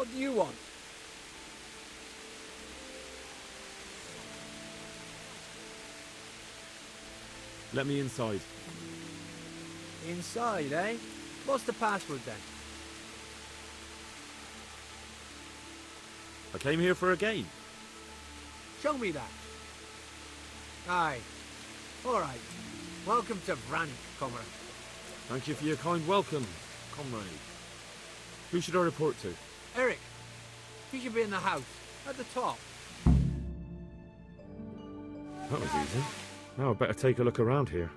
What do you want? Let me inside. Inside, eh? What's the password then? I came here for a game. Show me that. Aye. Alright. Welcome to Vranik, comrade. Thank you for your kind welcome, comrade. Who should I report to? Eric, you should be in the house, at the top. That was easy. Now I better take a look around here.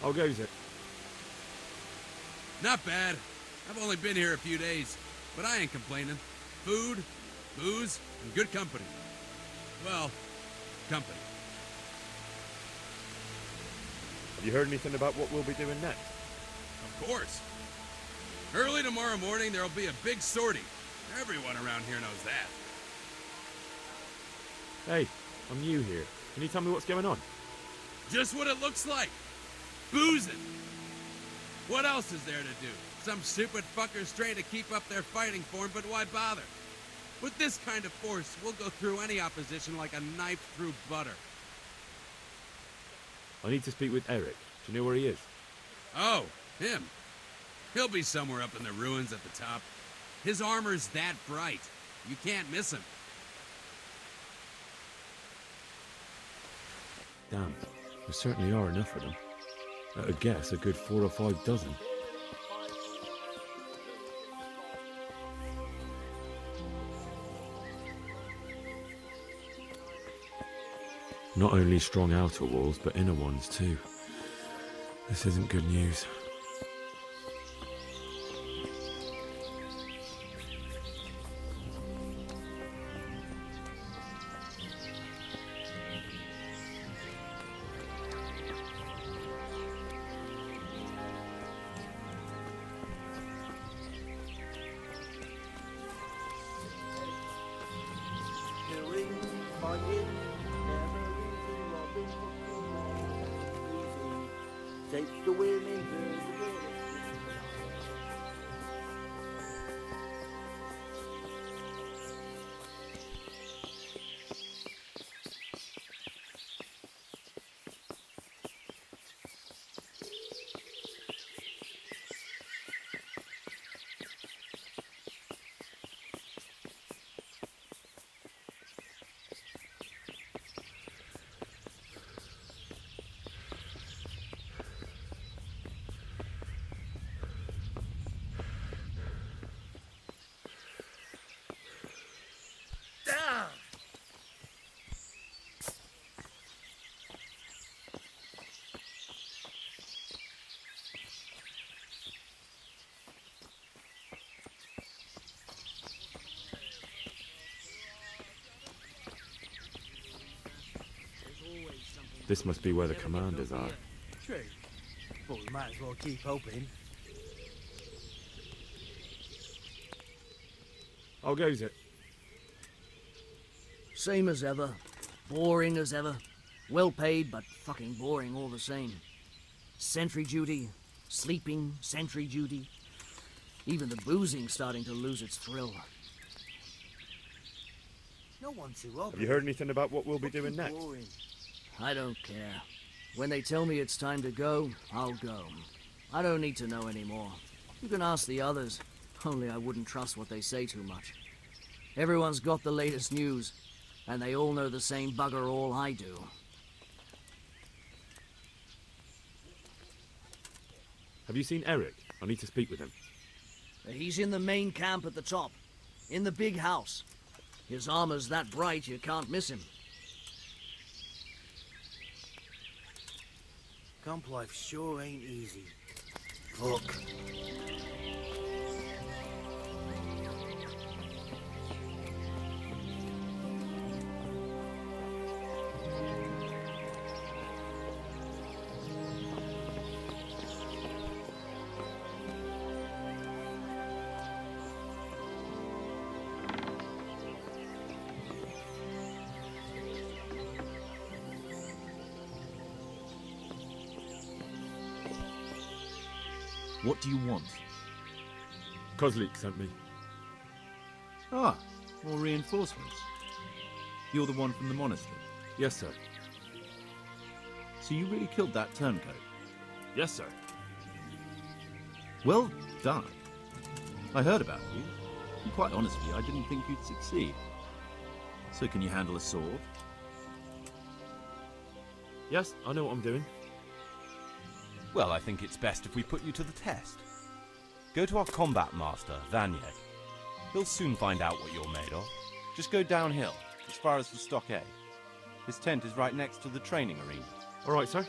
How goes it? Not bad. I've only been here a few days, but I ain't complaining. Food, booze, and good company. Well, company. Have you heard anything about what we'll be doing next? Of course. Early tomorrow morning, there'll be a big sortie. Everyone around here knows that. Hey, I'm new here. Can you tell me what's going on? Just what it looks like. Boozing. What else is there to do? Some stupid fuckers trying to keep up their fighting form, but why bother? With this kind of force, we'll go through any opposition like a knife through butter. I need to speak with Eric. Do you know where he is? Oh, him. He'll be somewhere up in the ruins at the top. His armor's that bright. You can't miss him. Damn, there certainly are enough of them. At a guess, a good 4 or 5 dozen. Not only strong outer walls, but inner ones too. This isn't good news. Take the women This must be where the commanders are. True. But we might as well keep hoping. How goes it? Same as ever. Boring as ever. Well paid, but fucking boring all the same. Sentry duty, sleeping, sentry duty. Even the boozing's starting to lose its thrill. No one too old. Have you heard anything about what we'll be doing next? Boring. I don't care. When they tell me it's time to go, I'll go. I don't need to know anymore. You can ask the others, only I wouldn't trust what they say too much. Everyone's got the latest news, and they all know the same bugger all I do. Have you seen Eric? I need to speak with him. He's in the main camp at the top, in the big house. His armor's that bright you can't miss him. Camp life sure ain't easy. Fuck. What do you want? Kozlik sent me. Ah, more reinforcements. You're the one from the monastery. Yes, sir. So you really killed that turncoat? Yes, sir. Well done. I heard about you, and quite honestly, I didn't think you'd succeed. So can you handle a sword? Yes, I know what I'm doing. Well, I think it's best if we put you to the test. Go to our combat master, Vanyek. He'll soon find out what you're made of. Just go downhill, as far as the stockade. His tent is right next to the training arena. All right, sir.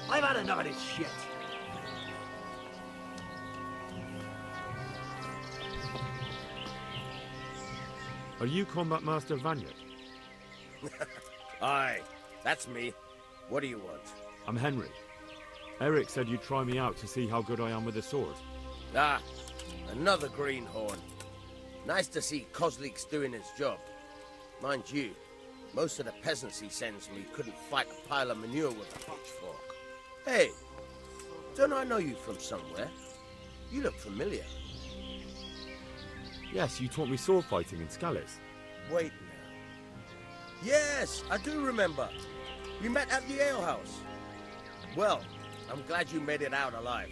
I've had enough of this shit. Are you Combat Master Vanyek? Aye, that's me. What do you want? I'm Henry. Eric said you'd try me out to see how good I am with a sword. Ah, another greenhorn. Nice to see Kozlik's doing his job. Mind you, most of the peasants he sends me couldn't fight a pile of manure with a pitchfork. Hey, don't I know you from somewhere? You look familiar. Yes, you taught me sword fighting in Scallis. Wait now. Yes, I do remember. We met at the alehouse. Well, I'm glad you made it out alive.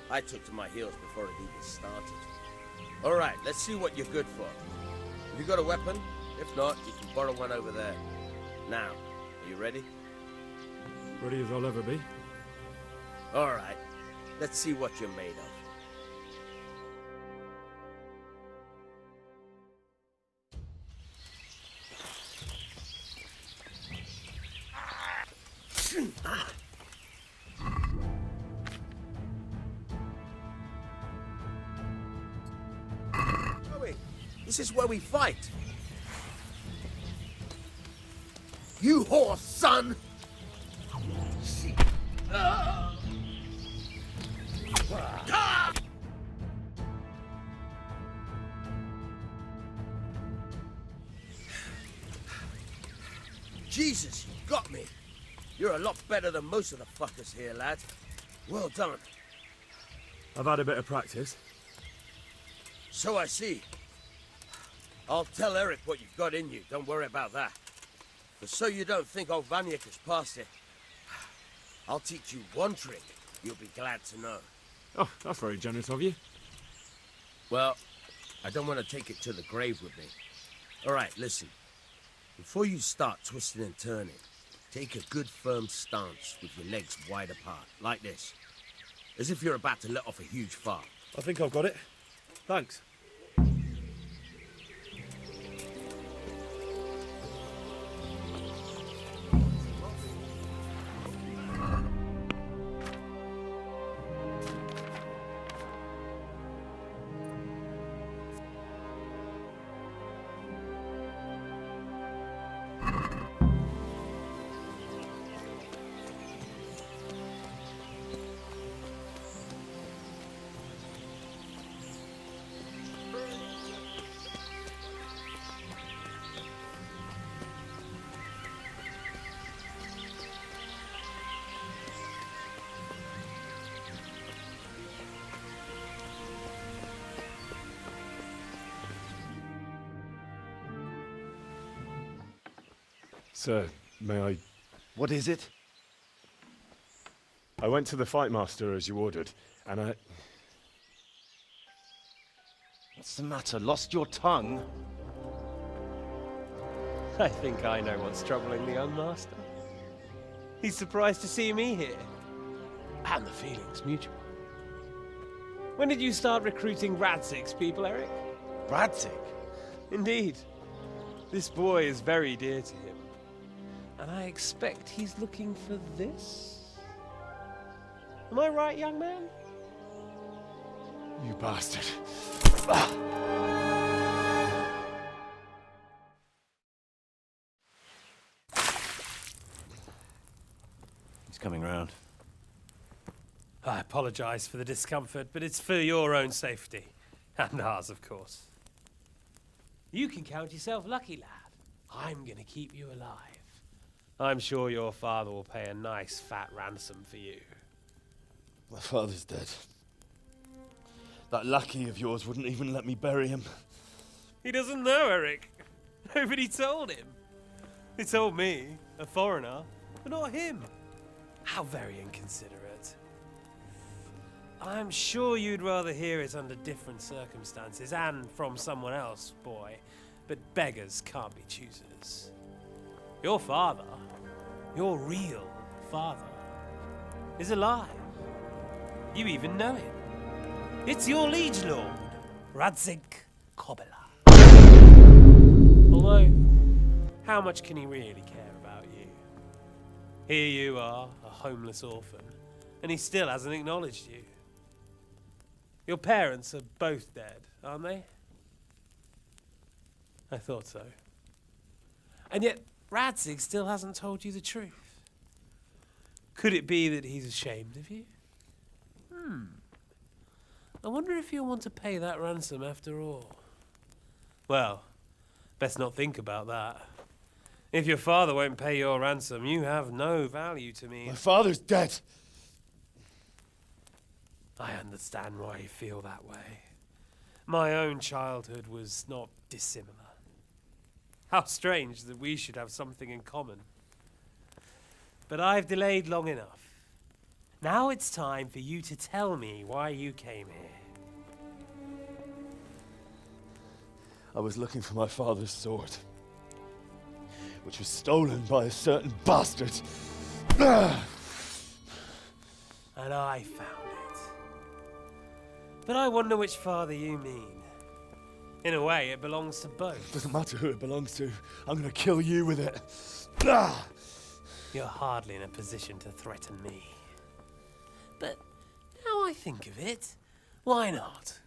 I took to my heels before it even started. All right, let's see what you're good for. Have you got a weapon? If not, you can borrow one over there. Now, are you ready? Ready as I'll ever be. All right, let's see what you're made of. This is where we fight. You horse, son! Jesus, you got me. You're a lot better than most of the fuckers here, lad. Well done. I've had a bit of practice. So I see. I'll tell Eric what you've got in you, don't worry about that. But so you don't think old Vanyek has passed it, I'll teach you one trick you'll be glad to know. Oh, that's very generous of you. Well, I don't want to take it to the grave with me. All right, listen. Before you start twisting and turning, take a good firm stance with your legs wide apart, like this. As if you're about to let off a huge fart. I think I've got it. Thanks. Sir, may I... What is it? I went to the fight master as you ordered, and I... What's the matter? Lost your tongue? I think I know what's troubling the young master. He's surprised to see me here. And the feeling's mutual. When did you start recruiting Radzig's people, Eric? Radzig? Indeed. This boy is very dear to him. And I expect he's looking for this? Am I right, young man? You bastard. He's coming round. I apologize for the discomfort, but it's for your own safety. And ours, of course. You can count yourself lucky, lad. I'm gonna keep you alive. I'm sure your father will pay a nice fat ransom for you. My father's dead. That lackey of yours wouldn't even let me bury him. He doesn't know, Eric. Nobody told him. He told me, a foreigner, but not him. How very inconsiderate. I'm sure you'd rather hear it under different circumstances and from someone else, boy. But beggars can't be choosers. Your father, your real father, is alive. You even know him. It's your liege lord, Radzig Kobyla. Although, how much can he really care about you? Here you are, a homeless orphan, and he still hasn't acknowledged you. Your parents are both dead, aren't they? I thought so. And yet, Radzig still hasn't told you the truth. Could it be that he's ashamed of you? I wonder if you'll want to pay that ransom after all. Well, best not think about that. If your father won't pay your ransom, you have no value to me. My father's dead. I understand why you feel that way. My own childhood was not dissimilar. How strange that we should have something in common. But I've delayed long enough. Now it's time for you to tell me why you came here. I was looking for my father's sword, which was stolen by a certain bastard. And I found it. But I wonder which father you mean. In a way, it belongs to both. Doesn't matter who it belongs to. I'm gonna kill you with it. You're hardly in a position to threaten me. But now I think of it, why not?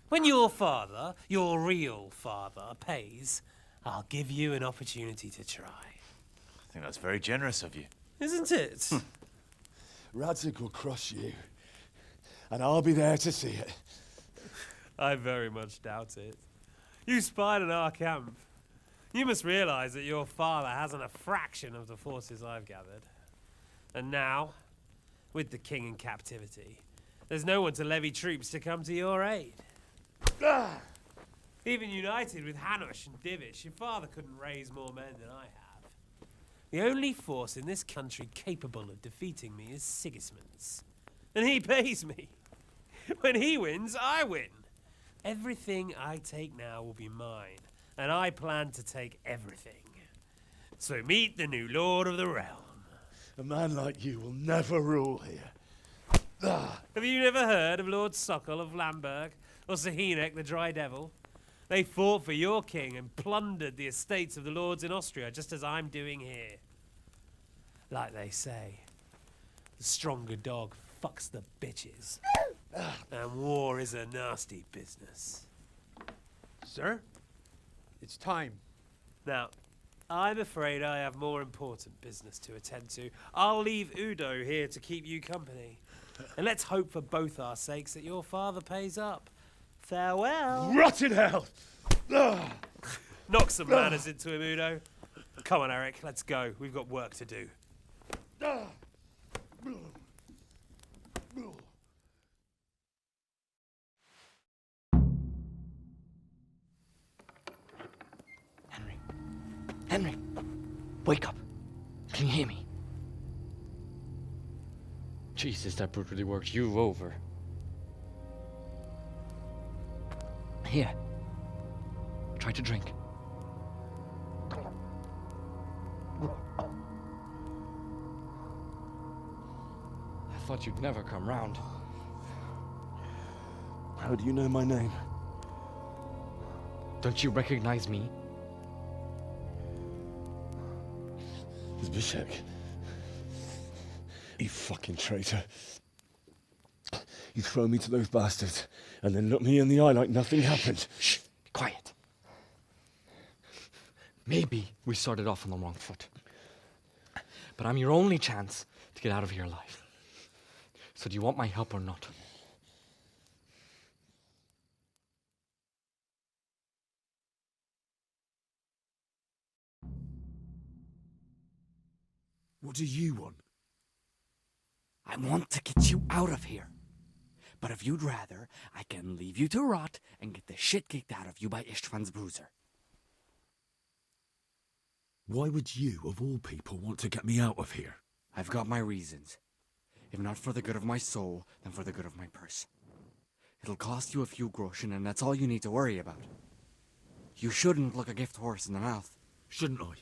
When your father, your real father, pays, I'll give you an opportunity to try. I think that's very generous of you. Isn't it? Radzig will crush you, and I'll be there to see it. I very much doubt it. You spied on our camp. You must realize that your father hasn't a fraction of the forces I've gathered. And now, with the king in captivity, there's no one to levy troops to come to your aid. Even united with Hanush and Divish, your father couldn't raise more men than I have. The only force in this country capable of defeating me is Sigismund's. And he pays me. When he wins, I win. Everything I take now will be mine, and I plan to take everything. So meet the new lord of the realm. A man like you will never rule here. Have you never heard of Lord Sokol of Lamberg, or Sahinek the Dry Devil? They fought for your king and plundered the estates of the lords in Austria, just as I'm doing here. Like they say, the stronger dog fucks the bitches. And war is a nasty business. Sir, it's time. Now, I'm afraid I have more important business to attend to. I'll leave Udo here to keep you company. And let's hope for both our sakes that your father pays up. Farewell. Rot in hell! Knock some manners into him, Udo. Come on, Eric, let's go. We've got work to do. Henry. Wake up. Can you hear me? Jesus, that brutally worked you over. Here. Try to drink. I thought you'd never come round. How do you know my name? Don't you recognize me? Zbyszek. You fucking traitor. You throw me to those bastards and then look me in the eye like nothing happened. Shh, be quiet. Maybe we started off on the wrong foot. But I'm your only chance to get out of here alive. So do you want my help or not? What do you want? I want to get you out of here. But if you'd rather, I can leave you to rot and get the shit kicked out of you by Istvan's bruiser. Why would you, of all people, want to get me out of here? I've got my reasons. If not for the good of my soul, then for the good of my purse. It'll cost you a few groschen, and that's all you need to worry about. You shouldn't look a gift horse in the mouth. Shouldn't I?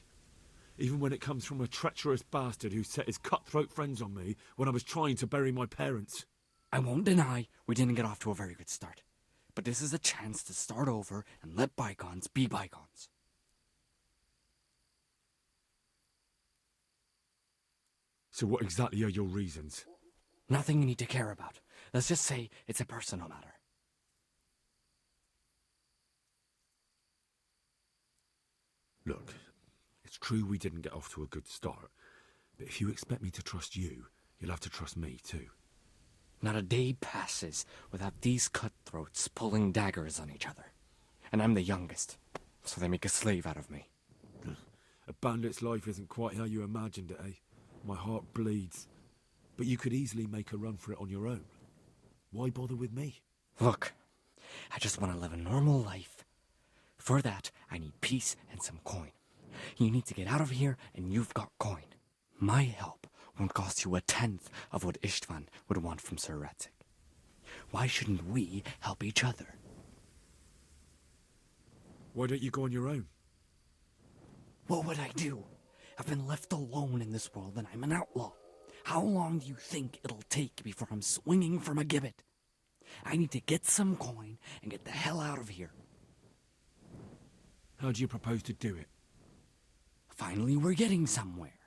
Even when it comes from a treacherous bastard who set his cutthroat friends on me when I was trying to bury my parents. I won't deny we didn't get off to a very good start. But this is a chance to start over and let bygones be bygones. So what exactly are your reasons? Nothing you need to care about. Let's just say it's a personal matter. Look, it's true we didn't get off to a good start. But if you expect me to trust you, you'll have to trust me too. Not a day passes without these cutthroats pulling daggers on each other. And I'm the youngest, so they make a slave out of me. A bandit's life isn't quite how you imagined it, eh? My heart bleeds. But you could easily make a run for it on your own. Why bother with me? Look, I just want to live a normal life. For that, I need peace and some coin. You need to get out of here, and you've got coin. My help won't cost you a tenth of what Istvan would want from Sir Radzik. Why shouldn't we help each other? Why don't you go on your own? What would I do? I've been left alone in this world, and I'm an outlaw. How long do you think it'll take before I'm swinging from a gibbet? I need to get some coin and get the hell out of here. How do you propose to do it? Finally, we're getting somewhere.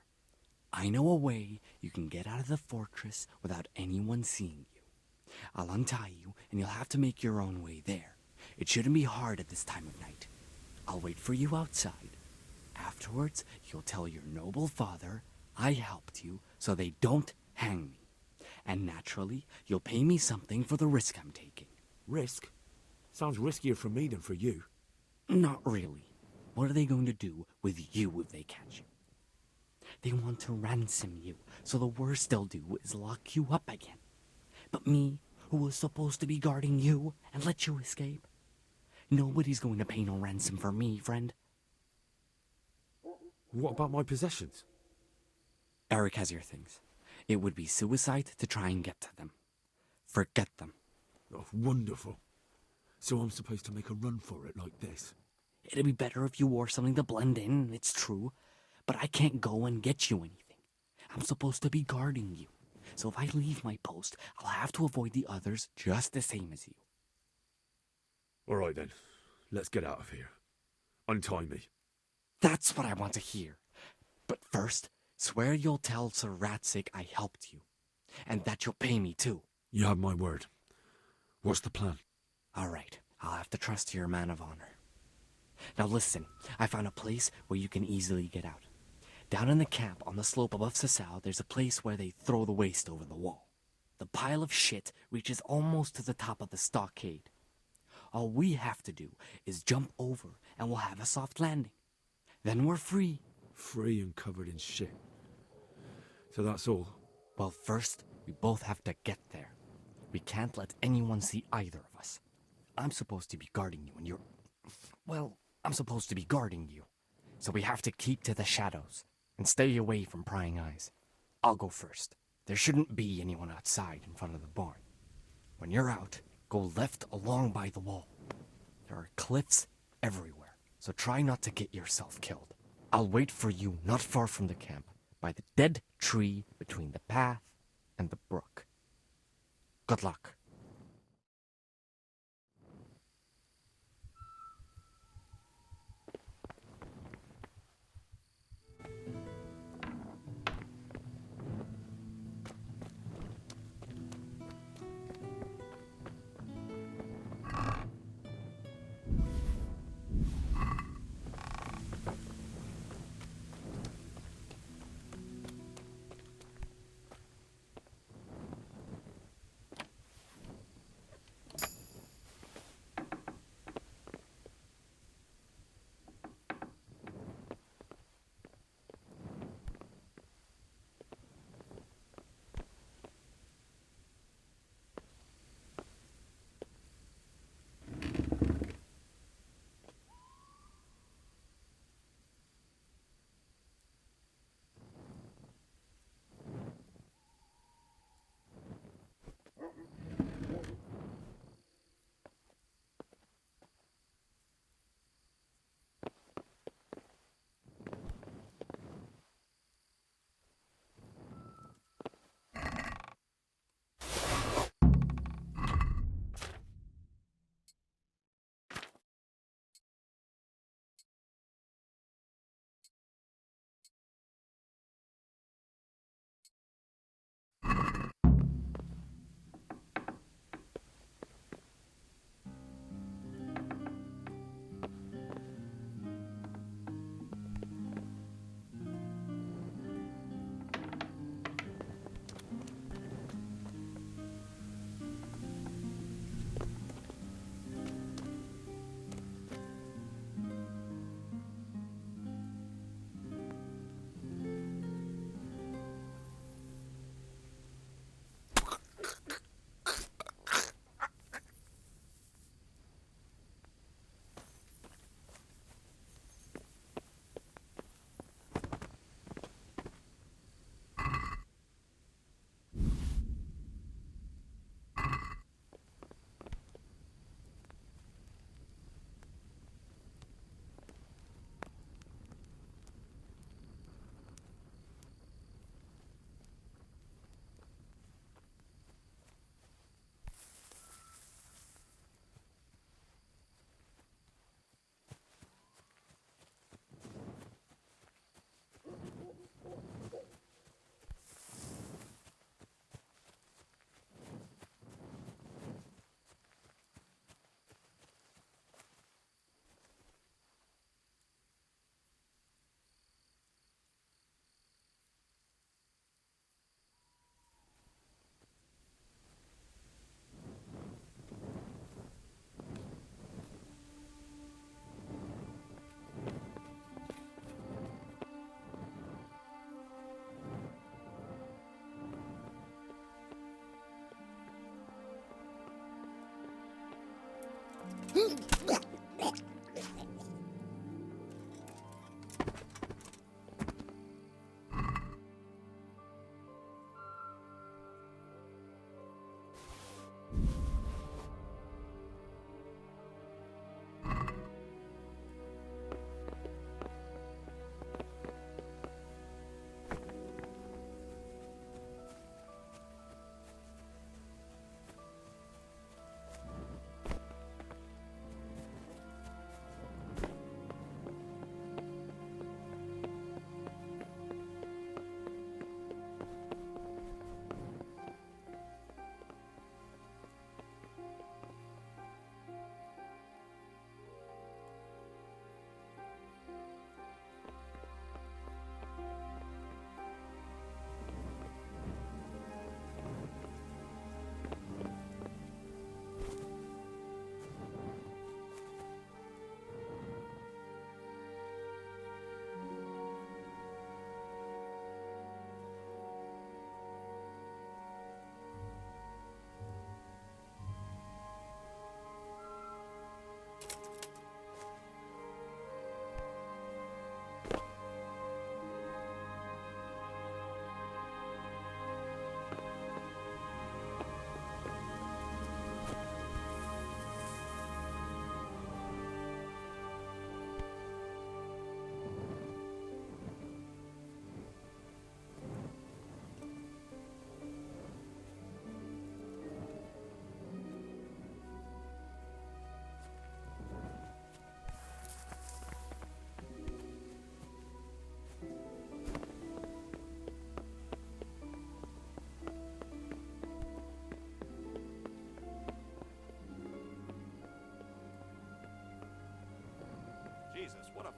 I know a way you can get out of the fortress without anyone seeing you. I'll untie you, and you'll have to make your own way there. It shouldn't be hard at this time of night. I'll wait for you outside. Afterwards, you'll tell your noble father I helped you so they don't hang me. And naturally, you'll pay me something for the risk I'm taking. Risk? Sounds riskier for me than for you. Not really. What are they going to do with you if they catch you? They want to ransom you, so the worst they'll do is lock you up again. But me, who was supposed to be guarding you and let you escape? Nobody's going to pay no ransom for me, friend. What about my possessions? Eric has your things. It would be suicide to try and get to them. Forget them. Oh, wonderful. So I'm supposed to make a run for it like this? It'd be better if you wore something to blend in, it's true. But I can't go and get you anything. I'm supposed to be guarding you. So if I leave my post, I'll have to avoid the others just the same as you. All right then. Let's get out of here. Untie me. That's what I want to hear. But first, swear you'll tell Sir Radzik I helped you. And that you'll pay me too. You have my word. What's the plan? All right. I'll have to trust your man of honor. Now listen, I found a place where you can easily get out. Down in the camp on the slope above Sasau, there's a place where they throw the waste over the wall. The pile of shit reaches almost to the top of the stockade. All we have to do is jump over and we'll have a soft landing. Then we're free. Free and covered in shit. So that's all? Well, first, we both have to get there. We can't let anyone see either of us. I'm supposed to be guarding you and you're... Well, I'm supposed to be guarding you. So we have to keep to the shadows. And stay away from prying eyes. I'll go first. There shouldn't be anyone outside in front of the barn. When you're out, go left along by the wall. There are cliffs everywhere, so try not to get yourself killed. I'll wait for you not far from the camp, by the dead tree between the path and the brook. Good luck.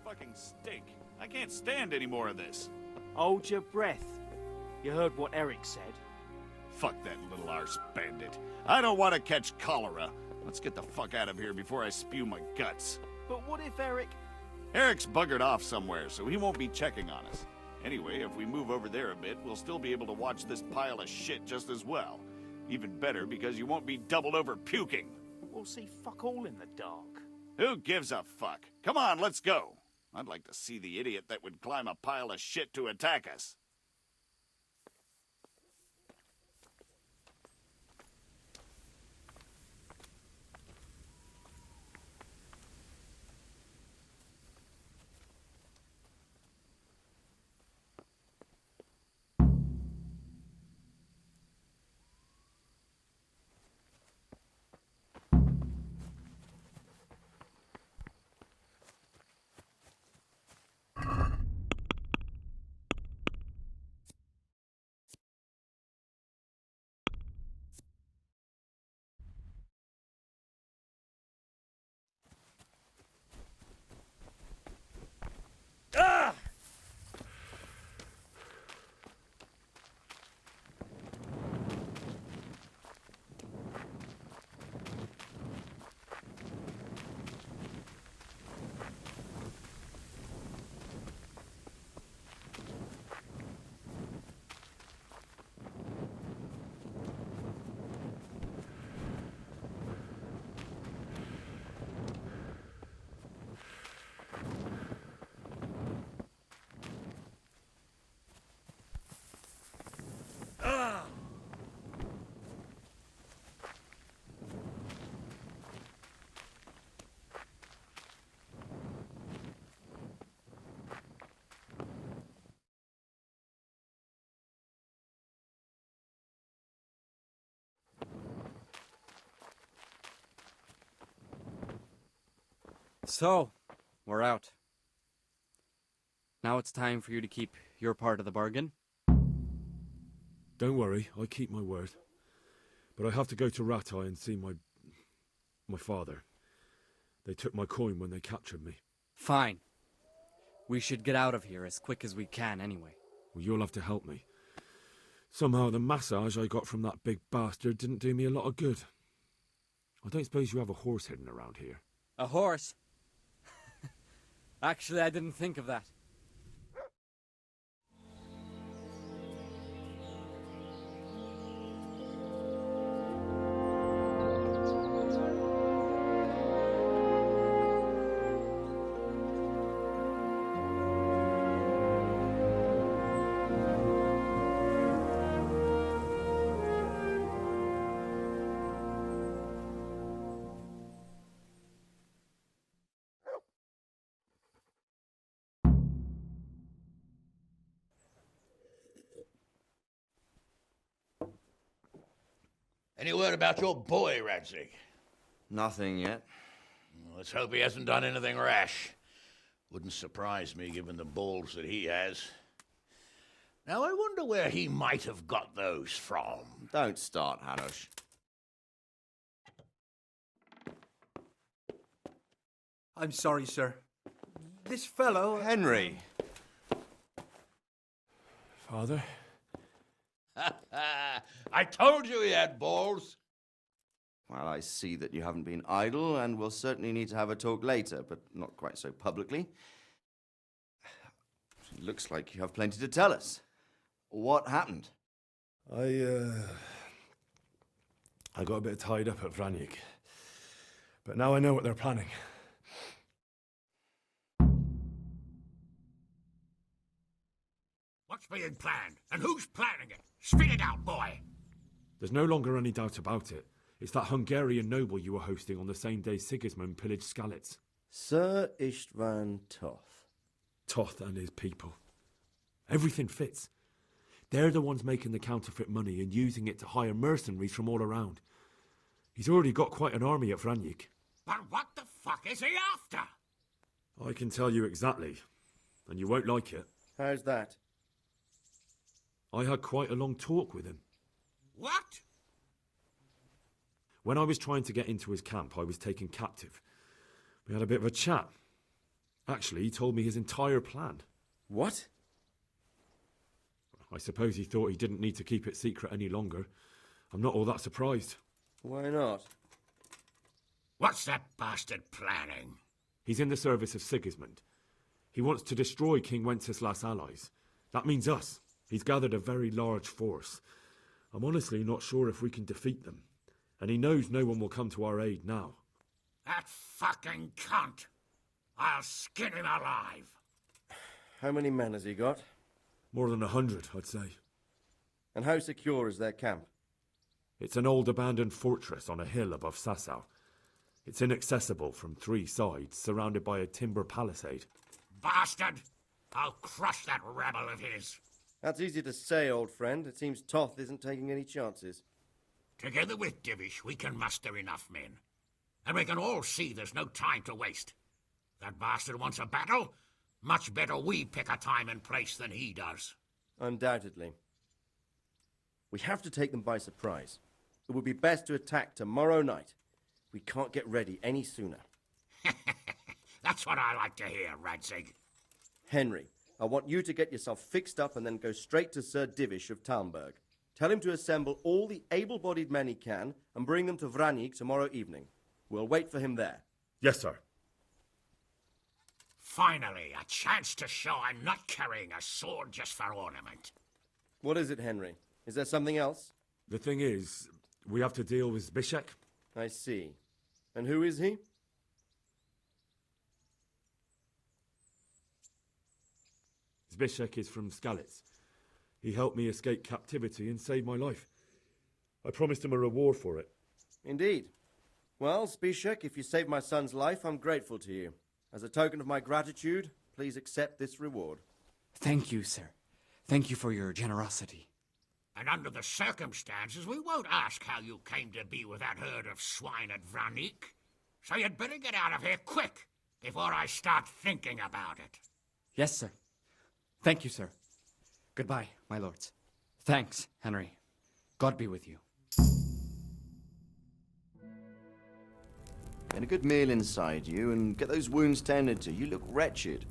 fucking stink. I can't stand any more of this. Hold your breath. You heard what Eric said. Fuck that little arse bandit. I don't want to catch cholera. Let's get the fuck out of here before I spew my guts. But what if Eric... Eric's buggered off somewhere, so he won't be checking on us. Anyway, if we move over there a bit, we'll still be able to watch this pile of shit just as well. Even better, because you won't be doubled over puking. We'll see fuck all in the dark. Who gives a fuck? Come on, let's go. I'd like to see the idiot that would climb a pile of shit to attack us. So, we're out. Now it's time for you to keep your part of the bargain. Don't worry, I keep my word. But I have to go to Ratai and see my father. They took my coin when they captured me. Fine. We should get out of here as quick as we can anyway. Well, you'll have to help me. Somehow the massage I got from that big bastard didn't do me a lot of good. I don't suppose you have a horse hidden around here. A horse? Actually, I didn't think of that. Any word about your boy, Radzig? Nothing yet. Let's hope he hasn't done anything rash. Wouldn't surprise me, given the balls that he has. Now, I wonder where he might have got those from. Don't start, Hanush. I'm sorry, sir. This fellow... Henry! Father? I told you he had balls. Well, I see that you haven't been idle, and we'll certainly need to have a talk later, but not quite so publicly. It looks like you have plenty to tell us. What happened? I got a bit tied up at Vranyik. But now I know what they're planning. What's being planned? And who's planning it? Spit it out, boy! There's no longer any doubt about it. It's that Hungarian noble you were hosting on the same day Sigismund pillaged Skalitz. Sir Istvan Toth. Toth and his people. Everything fits. They're the ones making the counterfeit money and using it to hire mercenaries from all around. He's already got quite an army at Vranyik. But what the fuck is he after? I can tell you exactly, and you won't like it. How's that? I had quite a long talk with him. What? When I was trying to get into his camp, I was taken captive. We had a bit of a chat. Actually, he told me his entire plan. What? I suppose he thought he didn't need to keep it secret any longer. I'm not all that surprised. Why not? What's that bastard planning? He's in the service of Sigismund. He wants to destroy King Wenceslas' allies. That means us. He's gathered a very large force. I'm honestly not sure if we can defeat them. And he knows no one will come to our aid now. That fucking cunt! I'll skin him alive! How many men has he got? More than 100, I'd say. And how secure is their camp? It's an old abandoned fortress on a hill above Sasau. It's inaccessible from 3 sides, surrounded by a timber palisade. Bastard! I'll crush that rebel of his. That's easy to say, old friend. It seems Toth isn't taking any chances. Together with Divish, we can muster enough men. And we can all see there's no time to waste. That bastard wants a battle. Much better we pick a time and place than he does. Undoubtedly. We have to take them by surprise. It would be best to attack tomorrow night. We can't get ready any sooner. That's what I like to hear, Radzig. Henry, I want you to get yourself fixed up and then go straight to Sir Divish of Talmberg. Tell him to assemble all the able-bodied men he can and bring them to Vranig tomorrow evening. We'll wait for him there. Yes, sir. Finally, a chance to show I'm not carrying a sword just for ornament. What is it, Henry? Is there something else? The thing is, we have to deal with Zbyszek. I see. And who is he? Zbyszek is from Skalitz. He helped me escape captivity and saved my life. I promised him a reward for it. Indeed. Well, Zbyszek, if you saved my son's life, I'm grateful to you. As a token of my gratitude, please accept this reward. Thank you, sir. Thank you for your generosity. And under the circumstances, we won't ask how you came to be with that herd of swine at Vranik. So you'd better get out of here quick, before I start thinking about it. Yes, sir. Thank you, sir. Goodbye, my lords. Thanks, Henry. God be with you. Get a good meal inside you and get those wounds tended to. You look wretched.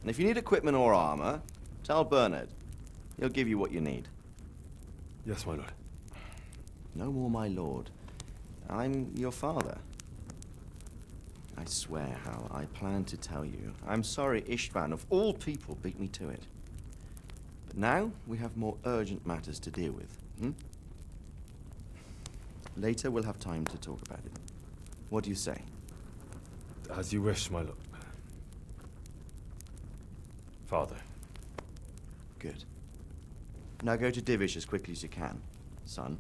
And if you need equipment or armor, tell Bernard. He'll give you what you need. Yes, my lord. No more, my lord. I'm your father. I swear, Hal, I plan to tell you. I'm sorry Istvan, of all people, beat me to it. But now we have more urgent matters to deal with. Later we'll have time to talk about it. What do you say? As you wish, my lord. Father. Good. Now go to Divish as quickly as you can, son.